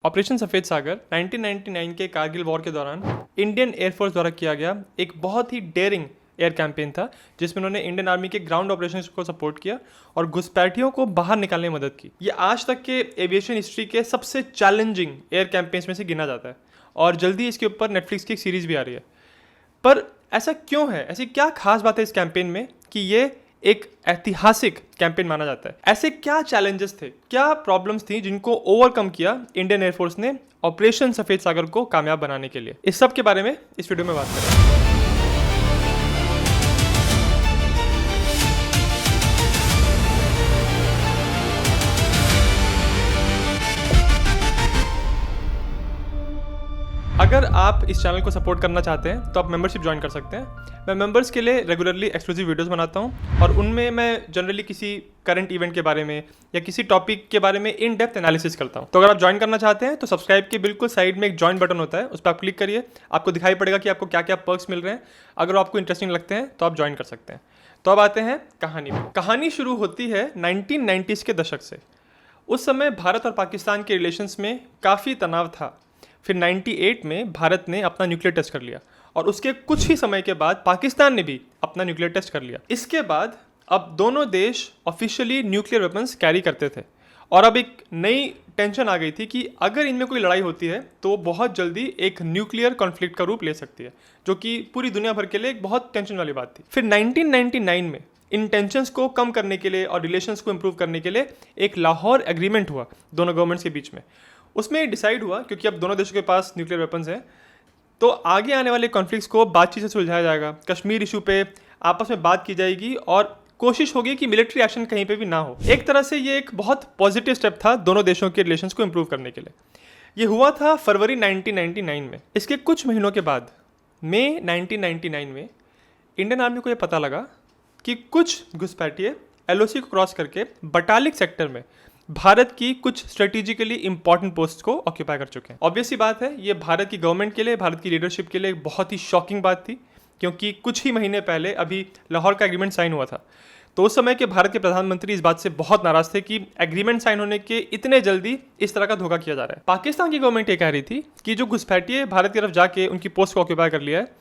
Operation सफ़ेद सागर 1999 के Kargil war के दौरान इंडियन एयरफोर्स द्वारा किया गया एक बहुत ही डेयरिंग एयर कैंपेन था, जिसमें उन्होंने इंडियन आर्मी के ग्राउंड ऑपरेशंस को सपोर्ट किया और घुसपैठियों को बाहर निकालने में मदद की। ये आज तक के एविएशन हिस्ट्री के सबसे चैलेंजिंग एयर कैंपेन्स में से गिना जाता है और जल्दी इसके ऊपर नेटफ्लिक्स की एक सीरीज़ भी आ रही है। पर ऐसा क्यों है, ऐसी क्या खास बात है इस कैंपेन में कि ये एक ऐतिहासिक कैंपेन माना जाता है? ऐसे क्या चैलेंजेस थे, क्या प्रॉब्लम्स थी जिनको ओवरकम किया इंडियन एयरफोर्स ने ऑपरेशन सफ़ेद सागर को कामयाब बनाने के लिए? इस सब के बारे में इस वीडियो में बात करें। अगर आप इस चैनल को सपोर्ट करना चाहते हैं तो आप मेंबरशिप ज्वाइन कर सकते हैं। मैं मेंबर्स के लिए रेगुलरली एक्सक्लूसिव वीडियोस बनाता हूं और उनमें मैं जनरली किसी करंट इवेंट के बारे में या किसी टॉपिक के बारे में इन डेप्थ एनालिसिस करता हूं। तो अगर आप ज्वाइन करना चाहते हैं तो सब्सक्राइब के बिल्कुल साइड में एक ज्वाइन बटन होता है, उस पर आप क्लिक करिए। आपको दिखाई पड़ेगा कि आपको क्या क्या पर्क्स मिल रहे हैं। अगर आपको इंटरेस्टिंग लगते हैं तो आप ज्वाइन कर सकते हैं। तो अब आते हैं कहानी में। कहानी शुरू होती है 1990s के दशक से। उस समय भारत और पाकिस्तान के रिलेशंस में काफ़ी तनाव था। फिर 98 में भारत ने अपना न्यूक्लियर टेस्ट कर लिया और उसके कुछ ही समय के बाद पाकिस्तान ने भी अपना न्यूक्लियर टेस्ट कर लिया। इसके बाद अब दोनों देश ऑफिशियली न्यूक्लियर वेपन्स कैरी करते थे और अब एक नई टेंशन आ गई थी कि अगर इनमें कोई लड़ाई होती है तो बहुत जल्दी एक न्यूक्लियर कॉन्फ्लिक्ट का रूप ले सकती है, जो कि पूरी दुनिया भर के लिए एक बहुत टेंशन वाली बात थी। फिर 1999 में इन टेंशंस को कम करने के लिए और रिलेशंस को इम्प्रूव करने के लिए एक लाहौर एग्रीमेंट हुआ दोनों गवर्नमेंट्स के बीच में। उसमें डिसाइड हुआ, क्योंकि अब दोनों देशों के पास न्यूक्लियर वेपन्स हैं, तो आगे आने वाले कॉन्फ्लिक्ट्स को बातचीत से सुलझाया जाएगा। कश्मीर इशू पे आपस में बात की जाएगी और कोशिश होगी कि मिलिट्री एक्शन कहीं पे भी ना हो। एक तरह से ये एक बहुत पॉजिटिव स्टेप था दोनों देशों के रिलेशंस को इम्प्रूव करने के लिए। ये हुआ था फरवरी 1999 में। इसके कुछ महीनों के बाद मई 1999 में इंडियन आर्मी को ये पता लगा कि कुछ घुसपैठिए LOC को क्रॉस करके बटालिक सेक्टर में भारत की कुछ स्ट्रेटेजिकली इंपॉर्टेंट पोस्ट को ऑक्यूपाई कर चुके हैं। ऑब्वियसली बात है, ये भारत की गवर्नमेंट के लिए, भारत की लीडरशिप के लिए एक बहुत ही शॉकिंग बात थी, क्योंकि कुछ ही महीने पहले अभी लाहौर का एग्रीमेंट साइन हुआ था। तो उस समय के भारत के प्रधानमंत्री इस बात से बहुत नाराज थे कि एग्रीमेंट साइन होने के इतने जल्दी इस तरह का धोखा किया जा रहा है। पाकिस्तान की गवर्नमेंट ये कह रही थी कि जो घुसपैठिए भारत की तरफ जाके उनकी पोस्ट को ऑक्यूपाई कर लिया है,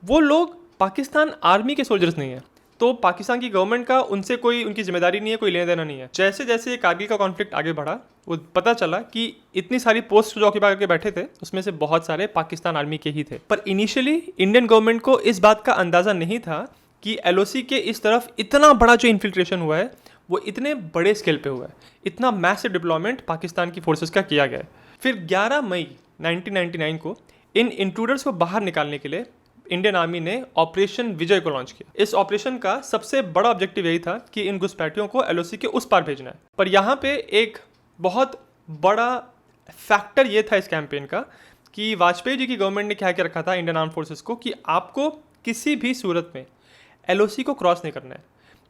वो लोग पाकिस्तान आर्मी के सोल्जर्स नहीं है, तो पाकिस्तान की गवर्नमेंट का उनसे कोई, उनकी जिम्मेदारी नहीं है, कोई लेना देना नहीं है। जैसे जैसे ये कारगिल का कॉन्फ्लिक्ट आगे बढ़ा, वो पता चला कि इतनी सारी पोस्ट जो ऑक्यूपाई करके बैठे थे उसमें से बहुत सारे पाकिस्तान आर्मी के ही थे। पर इनिशियली इंडियन गवर्नमेंट को इस बात का अंदाज़ा नहीं था कि LOC के इस तरफ इतना बड़ा जो इन्फिल्ट्रेशन हुआ है वो इतने बड़े स्केल पे हुआ है, इतना मैसिव डिप्लॉयमेंट पाकिस्तान की फोर्सेस का किया गया है। फिर 11 मई 1999 को इन इंट्रूडर्स को बाहर निकालने के लिए इंडियन आर्मी ने ऑपरेशन विजय को लॉन्च किया। इस ऑपरेशन का सबसे बड़ा ऑब्जेक्टिव यही था कि इन घुसपैठियों को LOC के उस पार भेजना है। पर यहाँ पे एक बहुत बड़ा फैक्टर ये था इस कैंपेन का कि वाजपेयी जी की गवर्नमेंट ने क्या क्या रखा था इंडियन आर्म फोर्सेस को कि आपको किसी भी सूरत में LOC को क्रॉस नहीं करना है।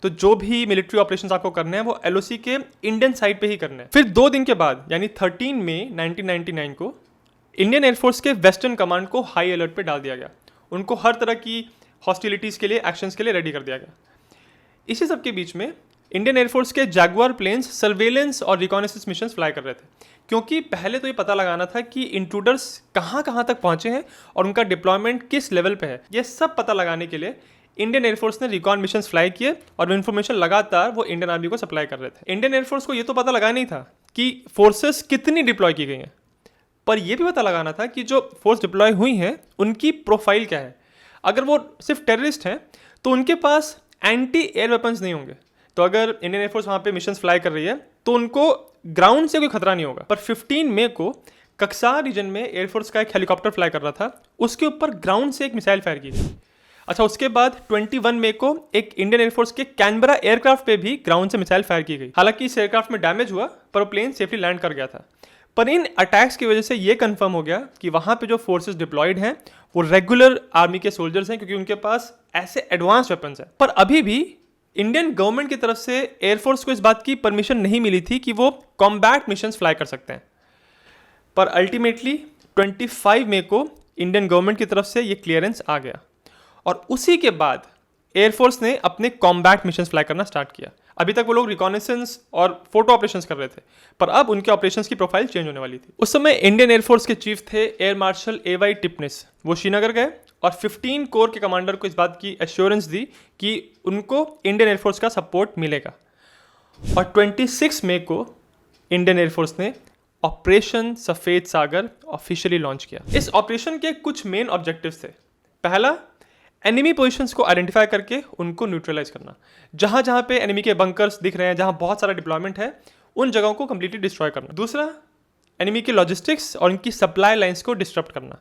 तो जो भी मिलिट्री ऑपरेशंस आपको करने हैं वो LOC के इंडियन साइड पे ही करने हैं। फिर 2 दिन के बाद यानी 13 मई 1999 को इंडियन एयरफोर्स के वेस्टर्न कमांड को हाई अलर्ट पे डाल दिया गया। उनको हर तरह की हॉस्टिलिटीज़ के लिए, एक्शंस के लिए रेडी कर दिया गया। इसी सब के बीच में इंडियन एयरफोर्स के जैगुआर प्लेन्स सर्वेलेंस और रिकॉनेसेंस मिशंस फ्लाई कर रहे थे, क्योंकि पहले तो ये पता लगाना था कि इंट्रूडर्स कहाँ कहाँ तक पहुँचे हैं और उनका डिप्लॉयमेंट किस लेवल पे है। ये सब पता लगाने के लिए इंडियन एयरफोर्स ने रिकॉन मिशंस फ्लाई किए और वो इन्फॉर्मेशन लगातार वो इंडियन आर्मी को सप्लाई कर रहे थे। इंडियन एयरफोर्स को ये तो पता लगाना ही था कि फोर्सेस कितनी डिप्लॉय की गई हैं, पर यह भी पता लगाना था कि जो फोर्स डिप्लॉय हुई हैं उनकी प्रोफाइल क्या है। अगर वो सिर्फ टेररिस्ट हैं तो उनके पास एंटी एयर वेपन्स नहीं होंगे। तो अगर इंडियन एयरफोर्स वहाँ पे मिशंस फ्लाई कर रही है तो उनको ग्राउंड से कोई खतरा नहीं होगा। पर 15 मई को कक्सार रीजन में एयरफोर्स का एक हेलीकॉप्टर फ्लाई कर रहा था, उसके ऊपर ग्राउंड से एक मिसाइल फायर की गई। अच्छा, उसके बाद 21 मई को एक इंडियन एयरफोर्स के कैनबरा एयरक्राफ्ट पे भी ग्राउंड से मिसाइल फायर की गई। हालांकि इस एयरक्राफ्ट में डैमेज हुआ पर वो प्लेन सेफली लैंड कर गया था। पर इन अटैक्स की वजह से ये कंफर्म हो गया कि वहाँ पे जो फोर्सेस डिप्लॉयड हैं वो रेगुलर आर्मी के सोल्जर्स हैं, क्योंकि उनके पास ऐसे एडवांस वेपन्स हैं। पर अभी भी इंडियन गवर्नमेंट की तरफ से एयरफोर्स को इस बात की परमिशन नहीं मिली थी कि वो कॉम्बैट मिशंस फ्लाई कर सकते हैं। पर अल्टीमेटली 25 मई को इंडियन गवर्नमेंट की तरफ से ये क्लियरेंस आ गया और उसी के बाद एयरफोर्स ने अपने कॉम्बैट मिशंस फ्लाई करना स्टार्ट किया। अभी तक वो लोग रिकॉनेसेंस और फोटो ऑपरेशंस कर रहे थे, पर अब उनके ऑपरेशंस की प्रोफाइल चेंज होने वाली थी। उस समय इंडियन एयरफोर्स के चीफ थे एयर मार्शल AY टिपनिस। वो श्रीनगर गए और 15 कोर के कमांडर को इस बात की एश्योरेंस दी कि उनको इंडियन एयरफोर्स का सपोर्ट मिलेगा। और 26 मई को इंडियन एयरफोर्स ने ऑपरेशन सफ़ेद सागर ऑफिशियली लॉन्च किया। इस ऑपरेशन के कुछ मेन ऑब्जेक्टिव्स थे। पहला, एनिमी पोजीशंस को आइडेंटिफाई करके उनको न्यूट्रलाइज करना। जहाँ जहाँ पे एनिमी के बंकर्स दिख रहे हैं, जहाँ बहुत सारा डिप्लॉयमेंट है, उन जगहों को कंप्लीटली डिस्ट्रॉय करना। दूसरा, एनिमी के लॉजिस्टिक्स और उनकी सप्लाई लाइंस को डिस्टर्ब करना।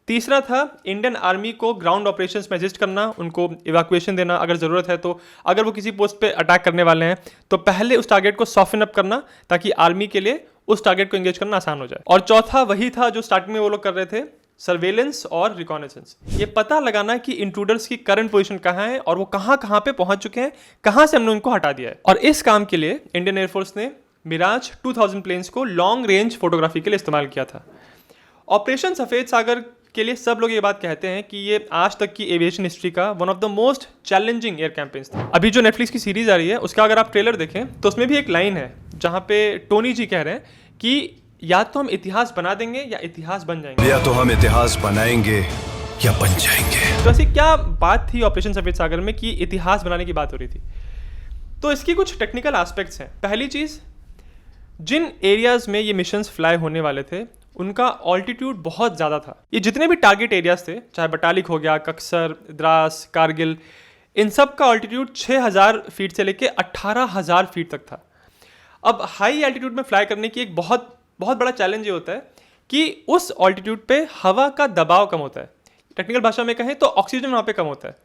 तीसरा था इंडियन आर्मी को ग्राउंड ऑपरेशंस में असिस्ट करना, उनको इवैक्यूएशन देना अगर ज़रूरत है तो। अगर वो किसी पोस्ट पे अटैक करने वाले हैं तो पहले उस टारगेट को सॉफ्टन अप करना ताकि आर्मी के लिए उस टारगेट को एंगेज करना आसान हो जाए। और चौथा वही था जो स्टार्टिंग में वो लोग कर रहे थे, सर्वेलेंस और रिकॉनेसेंस। ये पता लगाना कि इंट्रूडर्स की करंट पोजीशन कहाँ है और वो कहाँ कहाँ पे पहुंच चुके हैं, कहाँ से हमने उनको हटा दिया है। और इस काम के लिए इंडियन एयरफोर्स ने मिराज 2000 प्लेन्स को लॉन्ग रेंज फोटोग्राफी के लिए इस्तेमाल किया था। ऑपरेशन सफ़ेद सागर के लिए सब लोग ये बात कहते हैं कि ये आज तक की एविएशन हिस्ट्री का one of the most challenging air campaigns था। अभी जो नेटफ्लिक्स की सीरीज आ रही है उसका अगर आप ट्रेलर देखें तो उसमें भी एक लाइन है जहाँ पे टोनी जी कह रहे हैं कि या तो हम इतिहास बना देंगे या इतिहास बन जाएंगे, या तो हम इतिहास बनाएंगे या बन जाएंगे। तो ऐसी क्या बात थी ऑपरेशन सफ़ेद सागर में कि इतिहास बनाने की बात हो रही थी? तो इसकी कुछ टेक्निकल एस्पेक्ट्स हैं। पहली चीज़, जिन एरियाज में ये मिशंस फ्लाई होने वाले थे उनका ऑल्टीट्यूड बहुत ज़्यादा था। ये जितने भी टारगेट एरियाज थे, चाहे बटालिक हो गया, कक्सर, द्रास, कारगिल, इन सब का ऑल्टीट्यूड 6000 फीट से लेके 18000 फीट तक था। अब हाई एल्टीट्यूड में फ्लाई करने की एक बहुत बड़ा चैलेंज ये होता है कि उस ऑल्टीट्यूड पे हवा का दबाव कम होता है। टेक्निकल भाषा में कहें तो ऑक्सीजन वहाँ पे कम होता है।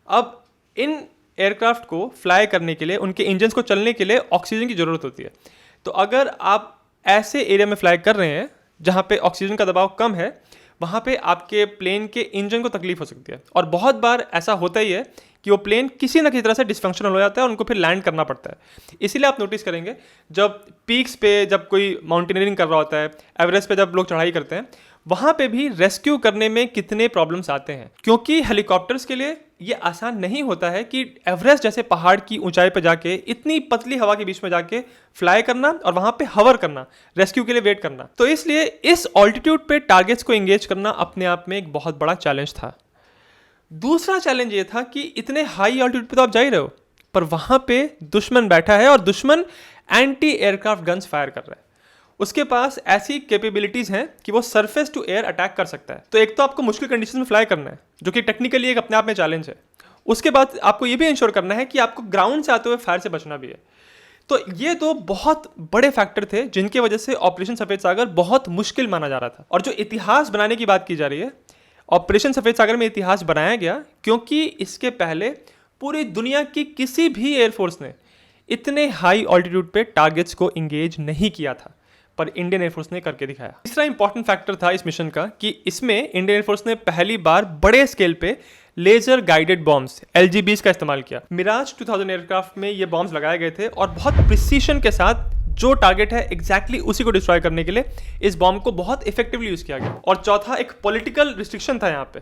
अब इन एयरक्राफ्ट को फ्लाई करने के लिए, उनके इंजन्स को चलने के लिए ऑक्सीजन की ज़रूरत होती है। तो अगर आप ऐसे एरिया में फ्लाई कर रहे हैं जहाँ पे ऑक्सीजन का दबाव कम है, वहाँ पे आपके प्लेन के इंजन को तकलीफ हो सकती है। और बहुत बार ऐसा होता ही है कि वो प्लेन किसी न किसी तरह से डिसफंक्शनल हो जाता है और उनको फिर लैंड करना पड़ता है। इसीलिए आप नोटिस करेंगे जब पीक्स पे जब कोई माउंटेनियरिंग कर रहा होता है, एवरेस्ट पे जब लोग चढ़ाई करते हैं, वहाँ पे भी रेस्क्यू करने में कितने प्रॉब्लम्स आते हैं, क्योंकि हेलीकॉप्टर्स के लिए ये आसान नहीं होता है कि एवरेस्ट जैसे पहाड़ की ऊंचाई पर जाके इतनी पतली हवा के बीच में जाके फ्लाई करना और वहाँ पे हवर करना, रेस्क्यू के लिए वेट करना। तो इसलिए इस ऑल्टीट्यूड पे टारगेट्स को एंगेज करना अपने आप में एक बहुत बड़ा चैलेंज था। दूसरा चैलेंज ये था कि इतने हाई ऑल्टीट्यूड पे तो आप जा ही रहे हो, पर वहाँ पे दुश्मन बैठा है और दुश्मन एंटी एयरक्राफ्ट गन्स फायर कर रहा है। उसके पास ऐसी कैपेबिलिटीज़ हैं कि वो सरफेस टू एयर अटैक कर सकता है। तो एक तो आपको मुश्किल कंडीशन में फ्लाई करना है, जो कि टेक्निकली एक अपने आप में चैलेंज है। उसके बाद आपको ये भी इंश्योर करना है कि आपको ग्राउंड से आते हुए फायर से बचना भी है। तो ये दो बहुत बड़े फैक्टर थे जिनकी वजह से ऑपरेशन सफ़ेद सागर बहुत मुश्किल माना जा रहा था। और जो इतिहास बनाने की बात की जा रही है, ऑपरेशन सफ़ेद सागर में इतिहास बनाया गया क्योंकि इसके पहले पूरी दुनिया की किसी भी एयरफोर्स ने इतने हाई ऑल्टीट्यूड पे टारगेट्स को इंगेज नहीं किया था, पर इंडियन एयरफोर्स ने करके दिखाया। तीसरा इंपॉर्टेंट फैक्टर था इस मिशन का कि इसमें इंडियन एयरफोर्स ने पहली बार बड़े स्केल पे लेजर गाइडेड बॉम्ब्स LGBs का इस्तेमाल किया। मिराज 2000 एयरक्राफ्ट में ये बॉम्ब्स लगाए गए थे और बहुत प्रिसीशन के साथ जो टारगेट है एग्जैक्टली उसी को डिस्ट्रॉय करने के लिए इस बॉम्ब को बहुत इफेक्टिवली यूज़ किया गया। और चौथा, एक पॉलिटिकल रिस्ट्रिक्शन था यहाँ पे,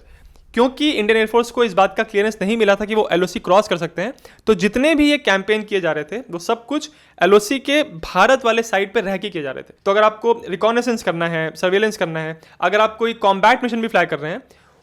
क्योंकि इंडियन एयरफोर्स को इस बात का क्लियरेंस नहीं मिला था कि वो LOC क्रॉस कर सकते हैं। तो जितने भी ये कैंपेन किए जा रहे थे वो सब कुछ LOC के भारत वाले साइड पे रह के किए जा रहे थे। तो अगर आपको रिकॉनेसेंस करना है, सर्वेलेंस करना है, अगर आप कोई कॉम्बैट मिशन भी फ्लाई कर रहे हैं,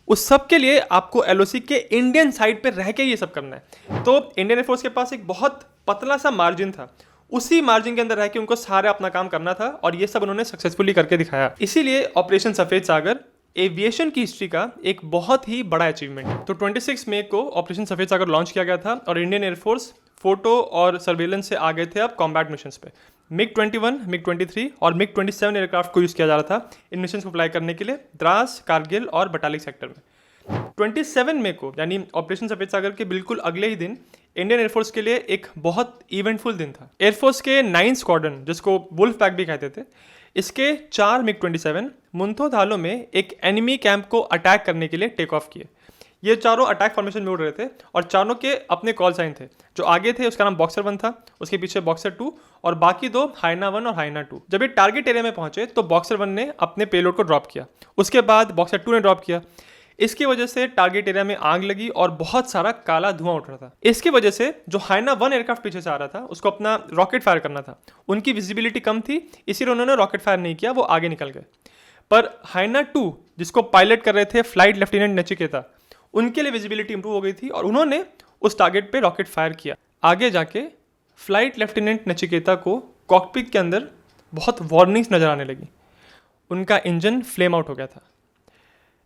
उस सब के लिए आपको LOC के इंडियन साइड पे रह के ये सब करना है। तो इंडियन एयरफोर्स के पास एक बहुत पतला सा मार्जिन था, उसी मार्जिन के अंदर रह के उनको सारा अपना काम करना था और ये सब उन्होंने सक्सेसफुली करके दिखाया। इसीलिए ऑपरेशन सफ़ेद सागर एविएशन की हिस्ट्री का एक बहुत ही बड़ा अचीवमेंट है। तो 26 मई को ऑपरेशन सफ़ेद सागर लॉन्च किया गया था और इंडियन एयरफोर्स फोटो और सर्वेलेंस से आ गए थे अब कॉम्बैट मिशंस पे। MiG-21, MiG-23 और MiG-27 एयरक्राफ्ट को यूज़ किया जा रहा था इन मिशन को फ्लाई करने के लिए द्रास, कारगिल और बटालिक सेक्टर में। 27 मई को यानी ऑपरेशन सफ़ेद सागर के बिल्कुल अगले ही दिन इंडियन एयरफोर्स के लिए एक बहुत इवेंटफुल दिन था। एयरफोर्स के 9 स्क्वाड्रन, जिसको वुल्फ पैक भी कहते थे, इसके 4 MiG-27 मुंथो धालो में एक एनिमी कैंप को अटैक करने के लिए टेक ऑफ किए। ये चारों अटैक फॉर्मेशन में उड़ रहे थे और चारों के अपने कॉल साइन थे। जो आगे थे उसका नाम बॉक्सर 1 था, उसके पीछे बॉक्सर 2 और बाकी दो हाइना 1 और हाइना 2। जब ये टारगेट एरिया में पहुंचे तो बॉक्सर 1 ने अपने पेलोड को ड्रॉप किया, उसके बाद बॉक्सर 2 ने ड्रॉप किया। इसकी वजह से टारगेट एरिया में आग लगी और बहुत सारा काला धुआं उठ रहा था। इसकी वजह से जो हाइना 1 एयरक्राफ्ट पीछे से आ रहा था उसको अपना रॉकेट फायर करना था, उनकी विजिबिलिटी कम थी, इसीलिए उन्होंने रॉकेट फायर नहीं किया, वो आगे निकल गए। पर हाइना 2 जिसको पायलट कर रहे थे फ्लाइट लेफ्टिनेंट नचिकेता, उनके लिए विजिबिलिटी इंप्रूव हो गई थी और उन्होंने उस टारगेट पे रॉकेट फायर किया। आगे जाके फ्लाइट लेफ्टिनेंट नचिकेता को कॉकपिट के अंदर बहुत वार्निंग्स नजर आने लगी, उनका इंजन फ्लेम आउट हो गया था।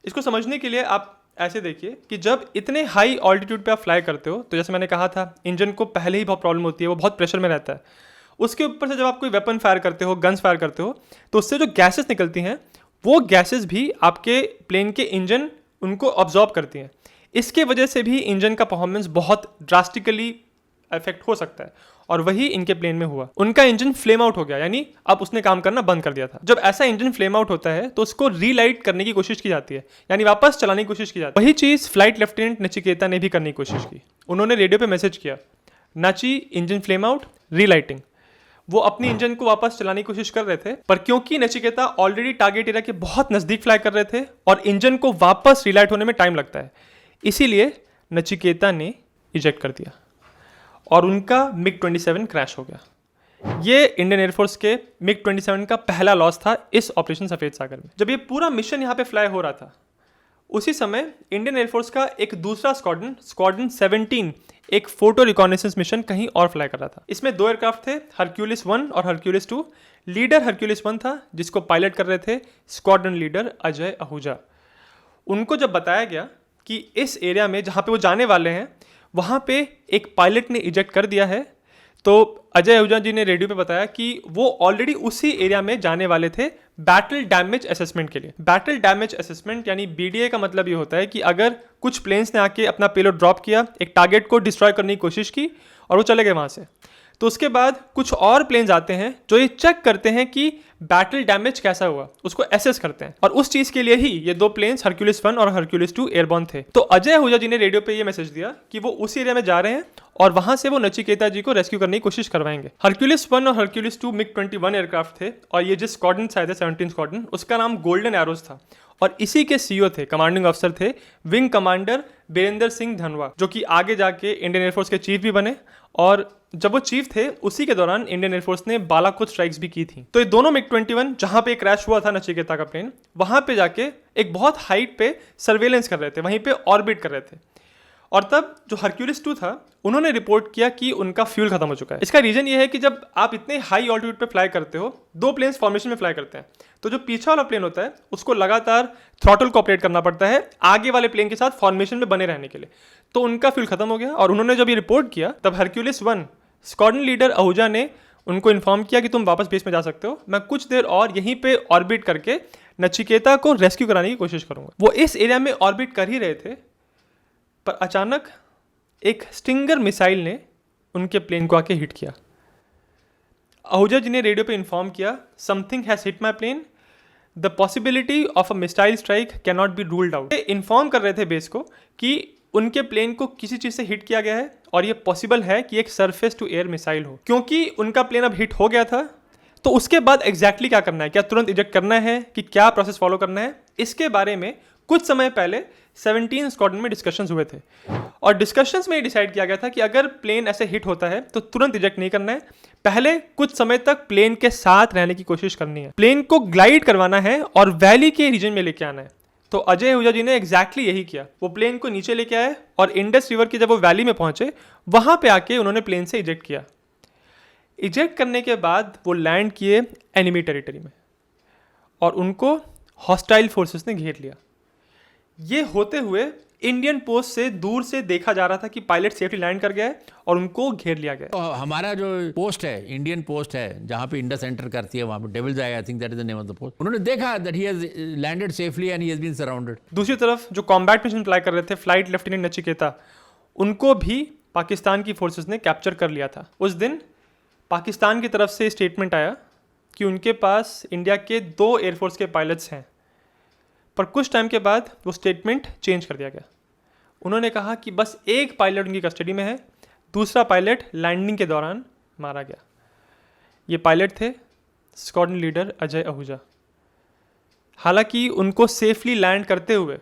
इसको समझने के लिए आप ऐसे देखिए कि जब इतने हाई ऑल्टीट्यूड पे आप फ्लाई करते हो तो जैसे मैंने कहा था इंजन को पहले ही बहुत प्रॉब्लम होती है, वो बहुत प्रेशर में रहता है। उसके ऊपर से जब आप कोई वेपन फायर करते हो, गन्स फायर करते हो, तो उससे जो गैसेस निकलती हैं वो गैसेस भी आपके प्लेन के इंजन उनको ऑब्जॉर्ब करती हैं। इसके वजह से भी इंजन का परफॉर्मेंस बहुत ड्रास्टिकली इफेक्ट हो सकता है और वही इनके प्लेन में हुआ। उनका इंजन फ्लेम आउट हो गया, यानी अब उसने काम करना बंद कर दिया था। जब ऐसा इंजन फ्लेम आउट होता है तो उसको रीलाइट करने की कोशिश की जाती है, यानी वापस चलाने की कोशिश की जाती है। वही चीज़ फ्लाइट लेफ्टिनेंट नचिकेता ने भी करने की कोशिश की। उन्होंने रेडियो पे मैसेज किया, नाची इंजन फ्लेम आउट, रीलाइटिंग। वो अपनी इंजन को वापस चलाने की कोशिश कर रहे थे, पर क्योंकि नचिकेता ऑलरेडी टारगेट एरिया के बहुत नज़दीक फ्लाई कर रहे थे और इंजन को वापस रीलाइट होने में टाइम लगता है, इसीलिए नचिकेता ने इजेक्ट कर दिया और उनका MiG-27 क्रैश हो गया। ये इंडियन एयरफोर्स के MiG-27 का पहला लॉस था इस ऑपरेशन सफ़ेद सागर में। जब ये पूरा मिशन यहाँ पे फ्लाई हो रहा था, उसी समय इंडियन एयरफोर्स का एक दूसरा स्क्वाड्रन 17 एक फोटो रिकॉनेसेंस मिशन कहीं और फ्लाई कर रहा था। इसमें 2 एयरक्राफ्ट थे, हरक्यूलिस 1 और हरक्यूलिस 2। लीडर हरक्यूलिस 1 था जिसको पायलट कर रहे थे स्क्वाड्रन लीडर अजय आहूजा। उनको जब बताया गया कि इस एरिया में जहाँ पे वो जाने वाले हैं वहाँ पे एक पायलट ने इजेक्ट कर दिया है, तो अजय आहूजा जी ने रेडियो पे बताया कि वो ऑलरेडी उसी एरिया में जाने वाले थे बैटल डैमेज असेसमेंट के लिए। बैटल डैमेज असेसमेंट यानी BDA का मतलब ये होता है कि अगर कुछ प्लेन्स ने आके अपना पेलोड ड्रॉप किया, एक टारगेट को डिस्ट्रॉय करने की कोशिश की और वो चले गए वहाँ से, तो उसके बाद कुछ और प्लेन्स आते हैं जो ये चेक करते हैं कि बैटल डैमेज कैसा हुआ, उसको एसेस करते हैं। और उस चीज़ के लिए ही ये 2 प्लेन्स हरक्यूलिस 1 और हरक्यूलिस 2 एयरबॉर्न थे। तो अजय आहूजा जी ने रेडियो पे ये मैसेज दिया कि वो उस एरिया में जा रहे हैं और वहाँ से वो नचिकेता जी को रेस्क्यू करने की कोशिश करवाएंगे। हरक्यूलिस 1 और हरक्यूलिस 2 MiG-21 एयरक्राफ्ट थे और ये जिस स्क्वाड्रन से आए थे 17 स्क्वाड्रन, उसका नाम गोल्डन एरोज था और इसी के CEO थे, कमांडिंग अफसर थे विंग कमांडर बीरेंद्र सिंह धनवा, जो कि आगे जाके इंडियन एयरफोर्स के चीफ भी बने। और जब वो चीफ थे उसी के दौरान इंडियन एयरफोर्स ने बालाकोट स्ट्राइक्स भी की थी। तो ये दोनों MiG-21 जहां पे क्रैश हुआ था नचिकेता का प्लेन, वहां पे जाके एक बहुत हाइट पे सर्वेलेंस कर रहे थे, वहीं पे ऑर्बिट कर रहे थे। और तब जो हरक्यूलिस 2 था उन्होंने रिपोर्ट किया कि उनका फ्यूल खत्म हो चुका है। इसका रीजन ये है कि जब आप इतने हाई ऑल्टीट्यूड पे फ्लाई करते हो, 2 प्लेन्स फॉर्मेशन में फ्लाई करते हैं, तो जो पीछे वाला प्लेन होता है उसको लगातार थ्रॉटल को ऑपरेट करना पड़ता है आगे वाले प्लेन के साथ फॉर्मेशन में बने रहने के लिए। तो उनका फ्यूल खत्म हो गया और उन्होंने जब ये रिपोर्ट किया तब हरक्यूलिस 1 स्क्वाड्रन लीडर आहूजा ने उनको इन्फॉर्म किया कि तुम वापस बेस में जा सकते हो, मैं कुछ देर और यहीं पे ऑर्बिट करके नचिकेता को रेस्क्यू कराने की कोशिश करूंगा। वो इस एरिया में ऑर्बिट कर ही रहे थे, पर अचानक एक स्टिंगर मिसाइल ने उनके प्लेन को आके हिट किया। आहूजा जी ने रेडियो पे इन्फॉर्म किया, something has hit my plane, the possibility of a missile strike can not be ruled out. Inform कर रहे थे बेस को कि उनके प्लेन को किसी चीज़ से हिट किया गया है और ये पॉसिबल है कि एक सरफेस टू एयर मिसाइल हो। क्योंकि उनका प्लेन अब हिट हो गया था, तो उसके बाद एग्जैक्टली क्या करना है, क्या तुरंत इजेक्ट करना है कि क्या प्रोसेस फॉलो करना है, इसके बारे में कुछ समय पहले 17 स्क्वाड्रन में डिस्कशंस हुए थे और डिस्कशंस में ये डिसाइड किया गया था कि अगर प्लेन ऐसे हिट होता है तो तुरंत इजेक्ट नहीं करना है, पहले कुछ समय तक प्लेन के साथ रहने की कोशिश करनी है, प्लेन को ग्लाइड करवाना है और वैली के रीजन में लेके आना है। तो अजय आहूजा जी ने एग्जैक्टली यही किया, वो प्लेन को नीचे लेके आए और इंडस रिवर की जब वो वैली में पहुंचे वहां पे आके उन्होंने प्लेन से इजेक्ट किया। इजेक्ट करने के बाद वो लैंड किए एनिमी टेरिटरी में और उनको हॉस्टाइल फोर्सेस ने घेर लिया। ये होते हुए इंडियन पोस्ट से दूर से देखा जा रहा था कि पायलट सेफली लैंड कर गया है और उनको घेर लिया गया। तो हमारा जो पोस्ट है, इंडियन पोस्ट है, जहाँ पे इंडस एंटर करती है, वहाँ पे devils I think that is the name of the post, उन्होंने देखा that he has landed safely and he has been surrounded. दूसरी तरफ जो कॉम्बैट मिशन फ्लाई कर रहे थे फ्लाइट लेफ्टिनेंट नचिकेता, उनको भी पाकिस्तान की फोर्सेस ने कैप्चर कर लिया था। उस दिन पाकिस्तान की तरफ से स्टेटमेंट आया कि उनके पास इंडिया के 2 एयरफोर्स के पायलट्स हैं, पर कुछ टाइम के बाद वो स्टेटमेंट चेंज कर दिया गया। उन्होंने कहा कि बस एक पायलट उनकी कस्टडी में है, दूसरा पायलट लैंडिंग के दौरान मारा गया। ये पायलट थे स्क्वाड्रन लीडर अजय आहूजा। हालांकि उनको सेफली लैंड करते हुए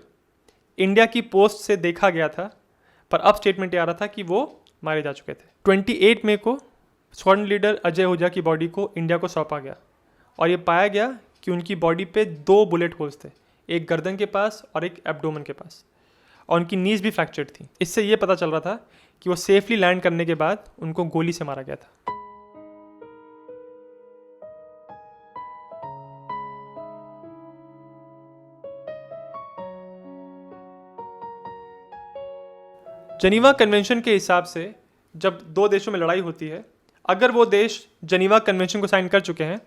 इंडिया की पोस्ट से देखा गया था, पर अब स्टेटमेंट ये आ रहा था कि वो मारे जा चुके थे। 28 मई को स्क्वाड्रन लीडर अजय आहूजा की बॉडी को इंडिया को सौंपा गया और ये पाया गया कि उनकी बॉडी पे 2 बुलेट होल्स थे, एक गर्दन के पास और एक एब्डोमेन के पास, और उनकी नीज भी फ्रैक्चर्ड थी। इससे ये पता चल रहा था कि वो सेफली लैंड करने के बाद उनको गोली से मारा गया था। जनीवा कन्वेंशन के हिसाब से जब 2 देशों में लड़ाई होती है, अगर वो देश जनीवा कन्वेंशन को साइन कर चुके हैं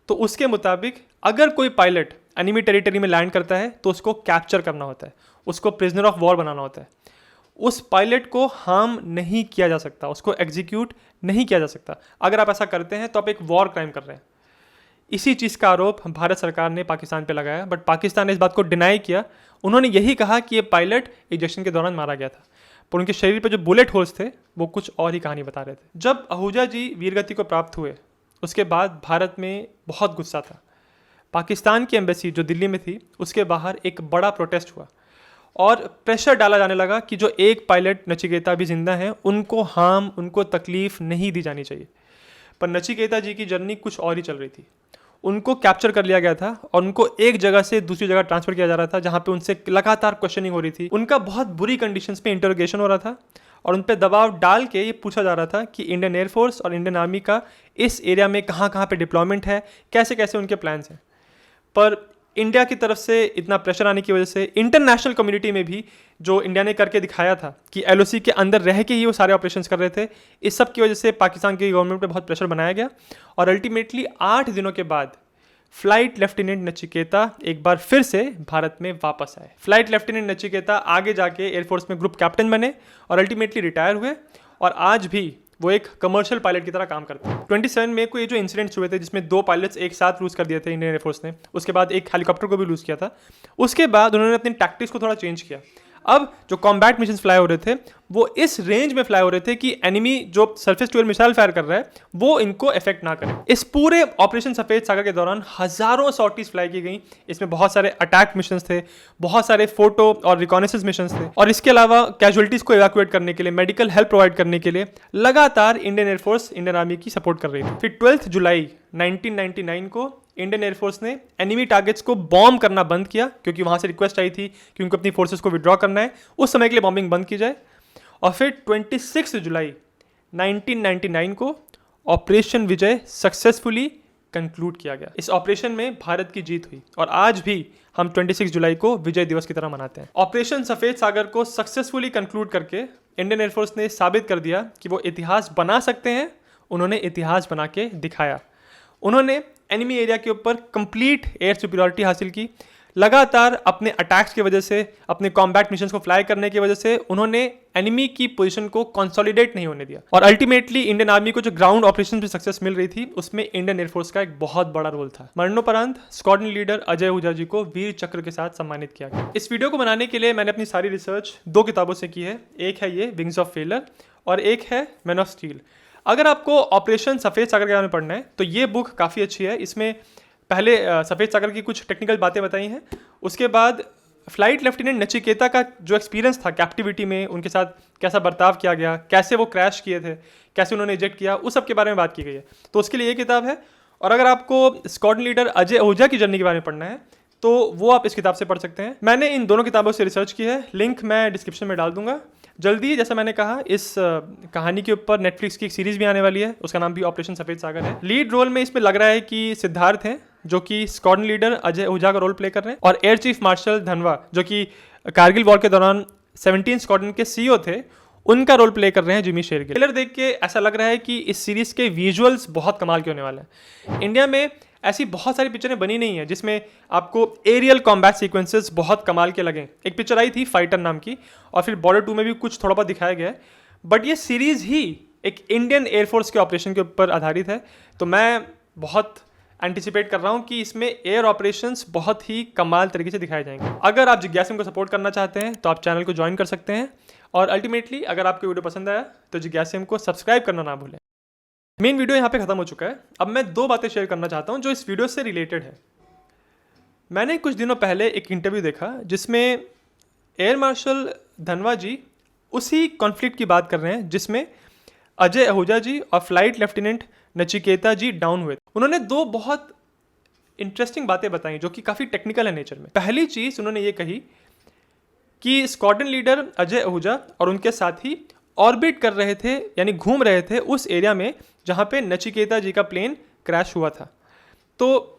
तो उसके मुताबिक अगर कोई पायलट एनिमी टेरिटरी में लैंड करता है तो उसको कैप्चर करना होता है, उसको प्रिजनर ऑफ वॉर बनाना होता है। उस पायलट को हार्म नहीं किया जा सकता, उसको एग्जीक्यूट नहीं किया जा सकता। अगर आप ऐसा करते हैं तो आप एक वॉर क्राइम कर रहे हैं। इसी चीज़ का आरोप भारत सरकार ने पाकिस्तान पे लगाया, बट पाकिस्तान ने इस बात को डिनाई किया। उन्होंने यही कहा कि ये पायलट इजेक्शन के दौरान मारा गया था, पर उनके शरीर पे जो बुलेट होल्स थे वो कुछ और ही कहानी बता रहे थे। जब आहूजा जी वीरगति को प्राप्त हुए उसके बाद भारत में बहुत गुस्सा था। पाकिस्तान की एम्बेसी जो दिल्ली में थी उसके बाहर एक बड़ा प्रोटेस्ट हुआ और प्रेशर डाला जाने लगा कि जो एक पायलट नचिकेता भी जिंदा हैं उनको हार्म, उनको तकलीफ नहीं दी जानी चाहिए। पर नचिकेता जी की जर्नी कुछ और ही चल रही थी। उनको कैप्चर कर लिया गया था और उनको एक जगह से दूसरी जगह ट्रांसफर किया जा रहा था, जहाँ पे उनसे लगातार क्वेश्चनिंग हो रही थी। उनका बहुत बुरी कंडीशंस पे इंटरोगेशन हो रहा था और उन पर दबाव डाल के ये पूछा जा रहा था कि इंडियन एयरफोर्स और इंडियन आर्मी का इस एरिया में कहाँ कहाँ पे डिप्लॉयमेंट है, कैसे कैसे उनके प्लान्स हैं। पर इंडिया की तरफ से इतना प्रेशर आने की वजह से इंटरनेशनल कम्युनिटी में भी जो इंडिया ने करके दिखाया था कि एलओसी के अंदर रह के ही वो सारे ऑपरेशंस कर रहे थे, इस सब की वजह से पाकिस्तान की गवर्नमेंट पे बहुत प्रेशर बनाया गया और अल्टीमेटली 8 दिनों के बाद फ्लाइट लेफ्टिनेंट नचिकेता एक बार फिर से भारत में वापस आए। फ्लाइट लेफ्टिनेंट नचिकेता आगे जाके एयरफोर्स में ग्रुप कैप्टन बने और अल्टीमेटली रिटायर हुए और आज भी वो एक कमर्शियल पायलट की तरह काम करते हैं। 27 मई को ये जो इंसिडेंट्स हुए थे जिसमें 2 पायलट्स एक साथ लूज कर दिए थे इंडियन एयरफोर्स ने, उसके बाद एक हेलीकॉप्टर को भी लूज किया था, उसके बाद उन्होंने अपनी टैक्टिक्स को थोड़ा चेंज किया। अब जो कॉम्बैट मिशन फ्लाई हो रहे थे वो इस रेंज में फ्लाई हो रहे थे कि एनिमी जो surface to air missile fire कर रहा है वो इनको इफेक्ट ना करे। इस पूरे ऑपरेशन सफेद सागर के दौरान हजारों सॉर्टीज फ्लाई की गई। इसमें बहुत सारे अटैक मिशंस थे, बहुत सारे फोटो और रिकॉनेसेंस मिशंस थे और इसके अलावा कैजुअलिटीज को इवैक्यूएट करने के लिए, मेडिकल हेल्प प्रोवाइड करने के लिए लगातार इंडियन एयरफोर्स इंडियन आर्मी की सपोर्ट कर रही थी। फिर 12 जुलाई 1999 को इंडियन एयरफोर्स ने एनिमी टारगेट्स को बॉम्ब करना बंद किया क्योंकि वहां से रिक्वेस्ट आई थी कि उनको अपनी फोर्सेस को विड्रॉ करना है, उस समय के लिए बॉम्बिंग बंद की जाए। और फिर 26 जुलाई 1999 को ऑपरेशन विजय सक्सेसफुली कंक्लूड किया गया। इस ऑपरेशन में भारत की जीत हुई और आज भी हम 26 जुलाई को विजय दिवस की तरह मनाते हैं। ऑपरेशन सफेद सागर को सक्सेसफुली कंक्लूड करके इंडियन एयरफोर्स ने साबित कर दिया कि वो इतिहास बना सकते हैं। उन्होंने इतिहास बना के दिखाया। उन्होंने एनिमी एरिया के ऊपर कंप्लीट एयर सुपीरियरिटी हासिल की। लगातार अपने अटैक्स की वजह से, अपने कॉम्बैट मिशंस को फ्लाई करने की वजह से उन्होंने एनिमी की पोजीशन को कंसोलिडेट नहीं होने दिया और अल्टीमेटली इंडियन आर्मी को जो ग्राउंड ऑपरेशन में सक्सेस मिल रही थी उसमें इंडियन एयरफोर्स का एक बहुत बड़ा रोल था। मरणोपरांत स्क्वाड्रन लीडर अजय आहूजा जी को वीर चक्र के साथ सम्मानित किया गया। इस वीडियो को बनाने के लिए मैंने अपनी सारी रिसर्च 2 किताबों से की है। एक है ये विंग्स ऑफ फेलर और एक है मैन ऑफ स्टील। अगर आपको ऑपरेशन सफ़ेद सागर के बारे में पढ़ना है तो ये बुक काफ़ी अच्छी है। इसमें पहले सफ़ेद सागर की कुछ टेक्निकल बातें बताई हैं, उसके बाद फ्लाइट लेफ्टिनेंट नचिकेता का जो एक्सपीरियंस था कैप्टिविटी में, उनके साथ कैसा बर्ताव किया गया, कैसे वो क्रैश किए थे, कैसे उन्होंने इजेक्ट किया, उस सब के बारे में बात की गई है। तो उसके लिए ये किताब है। और अगर आपको स्क्वाड्रन लीडर अजय आहूजा की जर्नी के बारे में पढ़ना है तो वो आप इस किताब से पढ़ सकते हैं। मैंने इन दोनों किताबों से रिसर्च की है, लिंक मैं डिस्क्रिप्शन में डाल दूंगा। जल्दी, जैसा मैंने कहा, इस कहानी के ऊपर नेटफ्लिक्स की एक सीरीज भी आने वाली है, उसका नाम भी ऑपरेशन सफ़ेद सागर है। लीड रोल में इसमें लग रहा है कि सिद्धार्थ हैं जो कि स्क्वाड्रन लीडर अजय आहूजा का रोल प्ले कर रहे हैं, और एयर चीफ मार्शल धनवा जो कि कारगिल वॉर के दौरान 17 स्क्वाड्रन के सीईओ थे, उनका रोल प्ले कर रहे हैं जिमी शेरगिल। ट्रेलर देख के ऐसा लग रहा है कि इस सीरीज के विजुअल्स बहुत कमाल के होने वाले हैं। इंडिया में ऐसी बहुत सारी पिक्चरें बनी नहीं है जिसमें आपको एरियल कॉम्बैट सीक्वेंसेस बहुत कमाल के लगें। एक पिक्चर आई थी फाइटर नाम की, और फिर बॉर्डर 2 में भी कुछ थोड़ा बहुत दिखाया गया है, बट ये सीरीज़ ही एक इंडियन एयरफोर्स के ऑपरेशन के ऊपर आधारित है। तो मैं बहुत एंटिसिपेट कर रहा हूँ कि इसमें एयर ऑपरेशंस बहुत ही कमाल तरीके से दिखाए जाएंगे। अगर आप जिज्ञासिम को सपोर्ट करना चाहते हैं तो आप चैनल को ज्वाइन कर सकते हैं, और अल्टीमेटली अगर आपको वीडियो पसंद आया तो जिज्ञासिम को सब्सक्राइब करना ना भूलें। मेन वीडियो यहाँ पे ख़त्म हो चुका है। अब मैं 2 बातें शेयर करना चाहता हूँ जो इस वीडियो से रिलेटेड है। मैंने कुछ दिनों पहले एक इंटरव्यू देखा जिसमें एयर मार्शल धनवा जी उसी कॉन्फ्लिक्ट की बात कर रहे हैं जिसमें अजय आहूजा जी और फ्लाइट लेफ्टिनेंट नचिकेता जी डाउन हुए। उन्होंने दो बहुत इंटरेस्टिंग बातें बताई जो कि काफ़ी टेक्निकल है नेचर में। पहली चीज़ उन्होंने ये कही कि स्क्वाड्रन लीडर अजय आहूजा और उनके साथी ऑर्बिट कर रहे थे, यानी घूम रहे थे उस एरिया में जहाँ पे नचिकेता जी का प्लेन क्रैश हुआ था। तो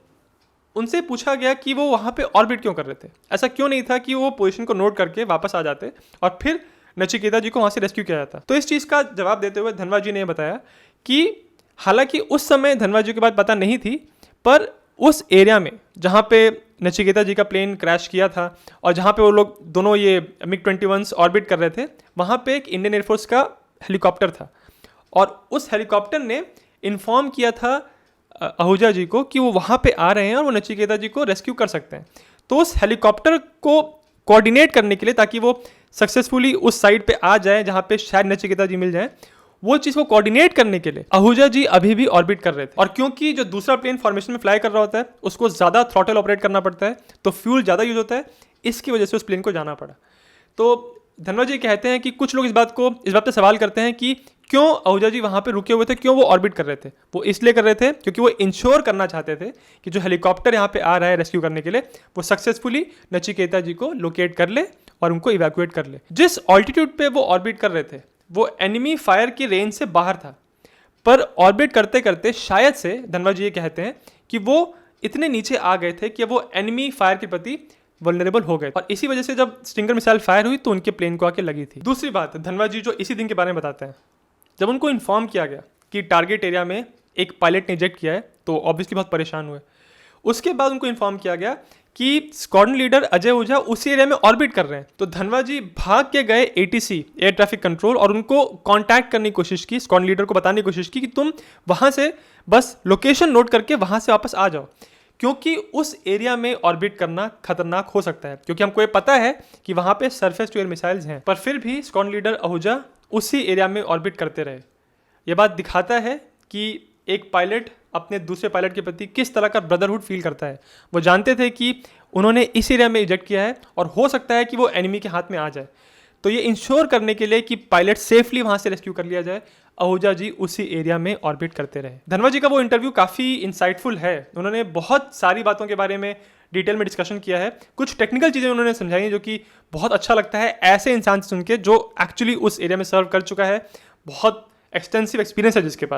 उनसे पूछा गया कि वो वहाँ पे ऑर्बिट क्यों कर रहे थे। ऐसा क्यों नहीं था कि वो पोजीशन को नोट करके वापस आ जाते और फिर नचिकेता जी को वहाँ से रेस्क्यू किया जाता। तो इस चीज़ का जवाब देते हुए धनवा जी ने बताया कि हालांकि उस समय धनवा जी के बात पता नहीं थी, पर उस एरिया में जहाँ पे नचिकेता जी का प्लेन क्रैश किया था और जहाँ पे वो लोग दोनों ये MiG-21 ऑर्बिट कर रहे थे, वहाँ पे एक इंडियन एयरफोर्स का हेलीकॉप्टर था और उस हेलीकॉप्टर ने इन्फॉर्म किया था आहूजा जी को कि वो वहाँ पे आ रहे हैं और वो नचिकेता जी को रेस्क्यू कर सकते हैं। तो उस हेलीकॉप्टर को कोऑर्डिनेट करने के लिए, ताकि वो सक्सेसफुली उस साइड पे आ जाए जहाँ पे शायद नचिकेता जी मिल जाए, वो चीज़ को कोऑर्डिनेट करने के लिए आहूजा जी अभी भी ऑर्बिट कर रहे थे। और क्योंकि जो दूसरा प्लेन फॉर्मेशन में फ्लाई कर रहा होता है उसको ज़्यादा थ्रॉटल ऑपरेट करना पड़ता है, तो फ्यूल ज़्यादा यूज होता है, इसकी वजह से उस प्लेन को जाना पड़ा। तो धनवा जी कहते हैं कि कुछ लोग इस बात पे सवाल करते हैं कि क्यों आहूजा जी वहाँ पे रुके हुए थे, क्यों वो ऑर्बिट कर रहे थे। वो इसलिए कर रहे थे क्योंकि वो इंश्योर करना चाहते थे कि जो हेलीकॉप्टर यहाँ पे आ रहा है रेस्क्यू करने के लिए, वो सक्सेसफुली नचिकेता जी को लोकेट कर ले और उनको इवैक्यूएट कर ले। जिस ऑल्टीट्यूड पे वो ऑर्बिट कर रहे थे वो एनिमी फायर की रेंज से बाहर था, पर ऑर्बिट करते करते शायद से धनवा जी ये कहते हैं कि वो इतने नीचे आ गए थे कि वो एनिमी फायर के प्रति वल्नरेबल हो गए और इसी वजह से जब स्टिंगर मिसाइल फायर हुई तो उनके प्लेन को आके लगी थी। दूसरी बात धनवा जी जो इसी दिन के बारे में बताते हैं, जब उनको इन्फॉर्म किया गया कि टारगेट एरिया में एक पायलट ने इजेक्ट किया है तो ऑब्वियसली बहुत परेशान हुए। उसके बाद उनको इन्फॉर्म किया गया कि स्क्वाड्रन लीडर अजय ओझा उसी एरिया में ऑर्बिट कर रहे हैं। तो धनवा जी भाग के गए ATC एयर ट्रैफिक कंट्रोल और उनको कांटेक्ट करने की कोशिश की, स्क्वाड्रन लीडर को बताने की कोशिश की कि तुम वहाँ से बस लोकेशन नोट करके वहाँ से वापस आ जाओ, क्योंकि उस एरिया में ऑर्बिट करना खतरनाक हो सकता है, क्योंकि हमको ये पता है कि वहाँ पे सरफेस टू एयर मिसाइल्स हैं। पर फिर भी स्क्वाड्रन लीडर आहूजा उसी एरिया में ऑर्बिट करते रहे। ये बात दिखाता है कि एक पायलट अपने दूसरे पायलट के प्रति किस तरह का ब्रदरहुड फील करता है। वो जानते थे कि उन्होंने इस एरिया में इजेक्ट किया है और हो सकता है कि वो एनिमी के हाथ में आ जाए, तो ये इंश्योर करने के लिए कि पायलट सेफली वहाँ से रेस्क्यू कर लिया जाए, आहूजा जी उसी एरिया में ऑर्बिट करते रहे। धनवा जी का वो इंटरव्यू काफ़ी इंसाइटफुल है। उन्होंने बहुत सारी बातों के बारे में डिटेल में डिस्कशन किया है, कुछ टेक्निकल चीज़ें उन्होंने समझाई जो कि बहुत अच्छा लगता है ऐसे इंसान से सुन के जो एक्चुअली उस एरिया में सर्व कर चुका है, बहुत एक्सटेंसिव एक्सपीरियंस है जिसके पास।